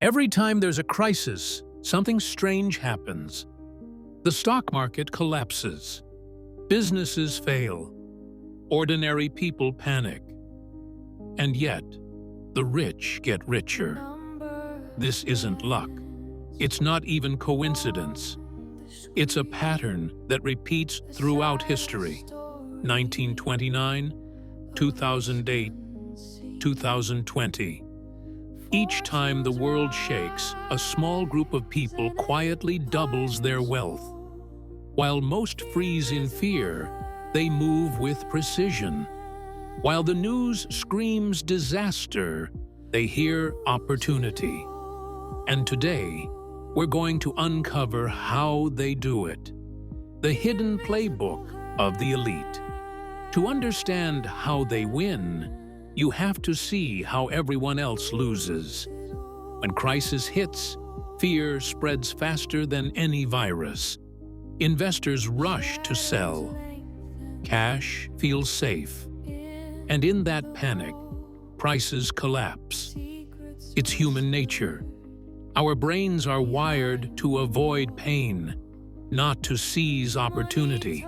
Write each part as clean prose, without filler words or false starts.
Every time there's a crisis, something strange happens. The stock market collapses. Businesses fail. Ordinary people panic. And yet, the rich get richer. This isn't luck. It's not even coincidence. It's a pattern that repeats throughout history. 1929, 2008, 2020. Each time the world shakes, a small group of people quietly doubles their wealth. While most freeze in fear, they move with precision. While the news screams disaster, they hear opportunity. And today, we're going to uncover how they do it. The hidden playbook of the elite. To understand how they win, you have to see how everyone else loses. When crisis hits, fear spreads faster than any virus. Investors rush to sell. Cash feels safe. And in that panic, prices collapse. It's human nature. Our brains are wired to avoid pain, not to seize opportunity.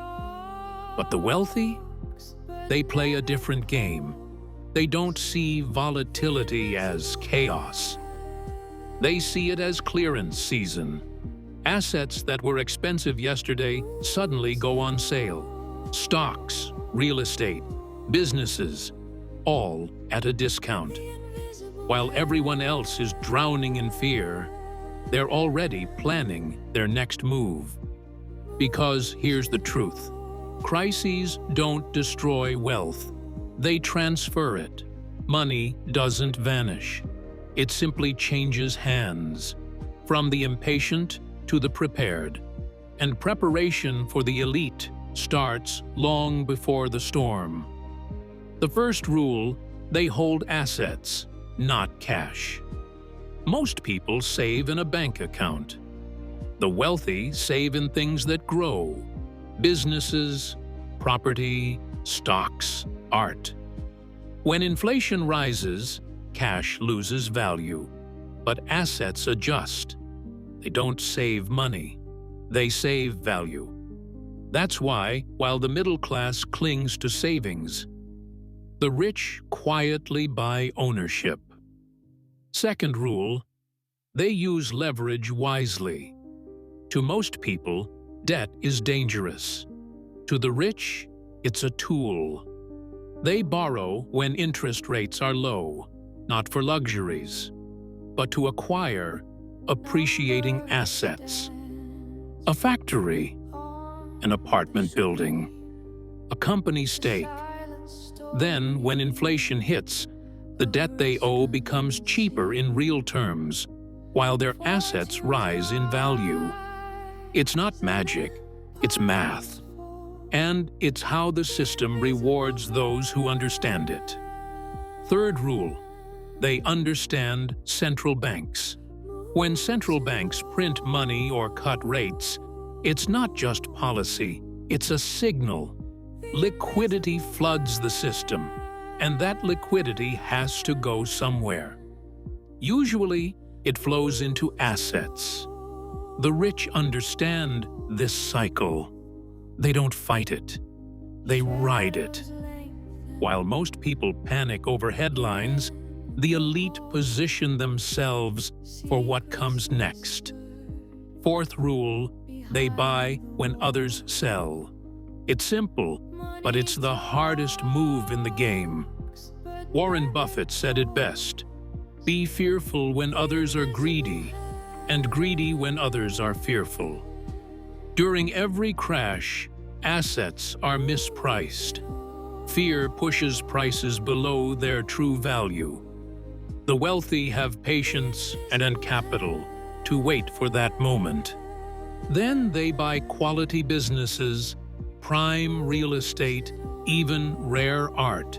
But the wealthy? They play a different game. They don't see volatility as chaos. They see it as clearance season. Assets that were expensive yesterday suddenly go on sale. Stocks, real estate, businesses, all at a discount. While everyone else is drowning in fear, they're already planning their next move. Because here's the truth. Crises don't destroy wealth. They transfer it. Money doesn't vanish. It simply changes hands, from the impatient to the prepared. And preparation for the elite starts long before the storm. The first rule, they hold assets, not cash. Most people save in a bank account. The wealthy save in things that grow: businesses, property, stocks, art. When inflation rises, cash loses value, but assets adjust. They don't save money, they save value. That's why, while the middle class clings to savings, the rich quietly buy ownership. Second rule, they use leverage wisely. To most people, debt is dangerous. To the rich, it's a tool. They borrow when interest rates are low, not for luxuries, but to acquire appreciating assets. A factory, an apartment building, a company stake. Then, when inflation hits, the debt they owe becomes cheaper in real terms, while their assets rise in value. It's not magic, it's math. And it's how the system rewards those who understand it. Third rule, they understand central banks. When central banks print money or cut rates, it's not just policy, it's a signal. Liquidity floods the system, and that liquidity has to go somewhere. Usually, it flows into assets. The rich understand this cycle. They don't fight it. They ride it. While most people panic over headlines, the elite position themselves for what comes next. Fourth rule, they buy when others sell. It's simple, but it's the hardest move in the game. Warren Buffett said it best: "Be fearful when others are greedy, and greedy when others are fearful." During every crash, assets are mispriced. Fear pushes prices below their true value. The wealthy have patience and capital to wait for that moment. Then they buy quality businesses, prime real estate, even rare art.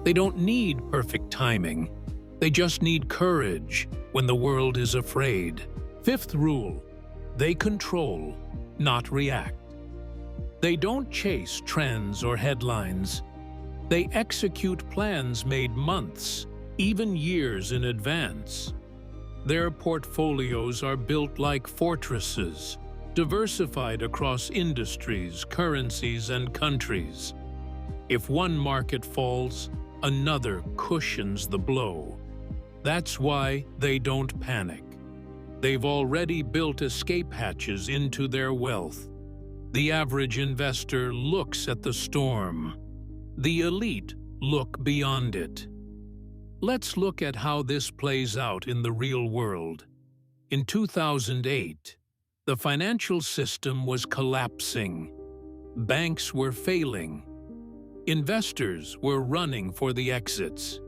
They don't need perfect timing. They just need courage when the world is afraid. Fifth rule, they control, not react. They don't chase trends or headlines. They execute plans made months, even years in advance. Their portfolios are built like fortresses, diversified across industries, currencies, and countries. If one market falls, another cushions the blow. That's why they don't panic. They've already built escape hatches into their wealth. The average investor looks at the storm. The elite look beyond it. Let's look at how this plays out in the real world. In 2008, the financial system was collapsing. Banks were failing. Investors were running for the exits.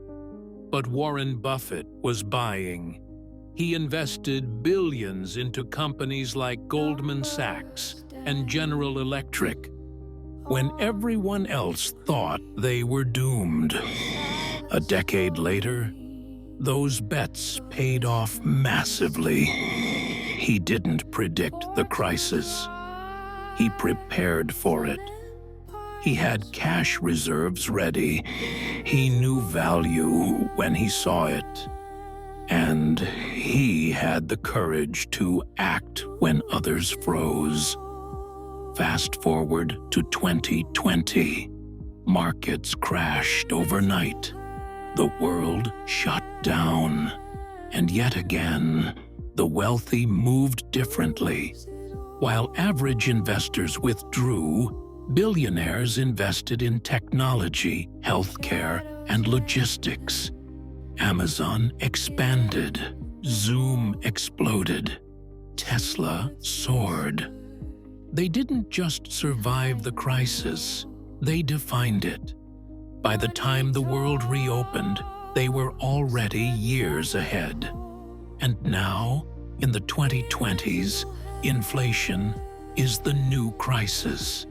But Warren Buffett was buying. He invested billions into companies like Goldman Sachs and General Electric, when everyone else thought they were doomed. A decade later, those bets paid off massively. He didn't predict the crisis. He prepared for it. He had cash reserves ready. He knew value when he saw it. And he had the courage to act when others froze. Fast forward to 2020. Markets crashed overnight. The world shut down. And yet again, the wealthy moved differently. While average investors withdrew, billionaires invested in technology, healthcare, and logistics. Amazon expanded. Zoom exploded. Tesla soared. They didn't just survive the crisis, they defined it. By the time the world reopened, they were already years ahead. And now, in the 2020s, inflation is the new crisis.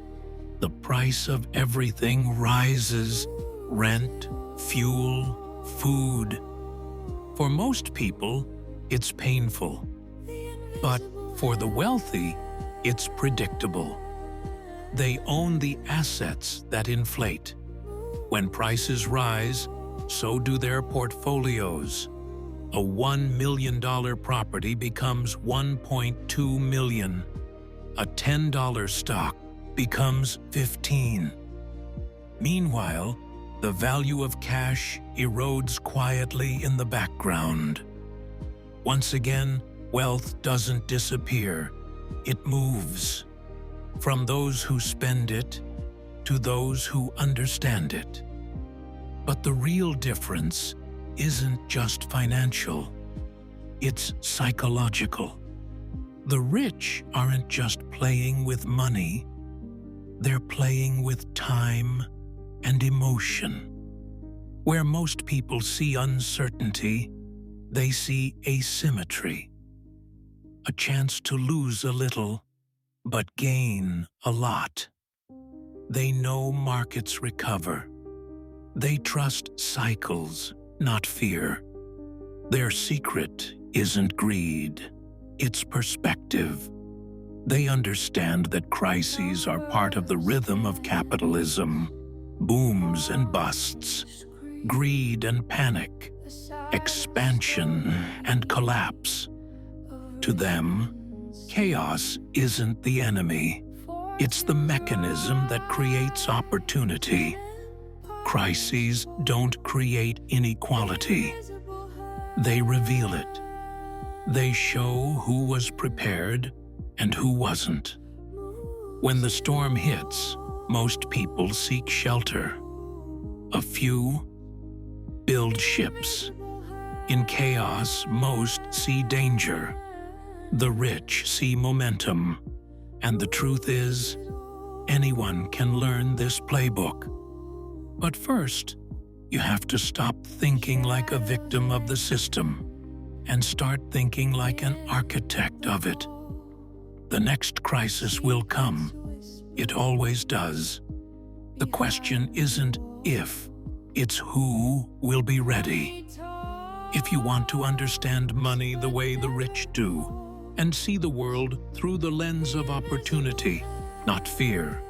The price of everything rises: rent, fuel, food. For most people, it's painful. But for the wealthy, it's predictable. They own the assets that inflate. When prices rise, so do their portfolios. A $1 million property becomes $1.2 million. A $10 stock becomes 15. Meanwhile, the value of cash erodes quietly in the background. Once again, wealth doesn't disappear, it moves. From those who spend it to those who understand it. But the real difference isn't just financial, it's psychological. The rich aren't just playing with money, they're playing with time and emotion. Where most people see uncertainty, they see asymmetry. A chance to lose a little, but gain a lot. They know markets recover. They trust cycles, not fear. Their secret isn't greed, it's perspective. They understand that crises are part of the rhythm of capitalism, booms and busts, greed and panic, expansion and collapse. To them, chaos isn't the enemy. It's the mechanism that creates opportunity. Crises don't create inequality. They reveal it. They show who was prepared and who wasn't. When the storm hits, most people seek shelter. A few build ships. In chaos, most see danger. The rich see momentum. And the truth is, anyone can learn this playbook. But first, you have to stop thinking like a victim of the system and start thinking like an architect of it. The next crisis will come. It always does. The question isn't if, it's who will be ready. If you want to understand money the way the rich do, and see the world through the lens of opportunity, not fear,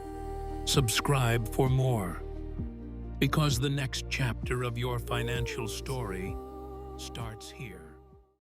subscribe for more. Because the next chapter of your financial story starts here.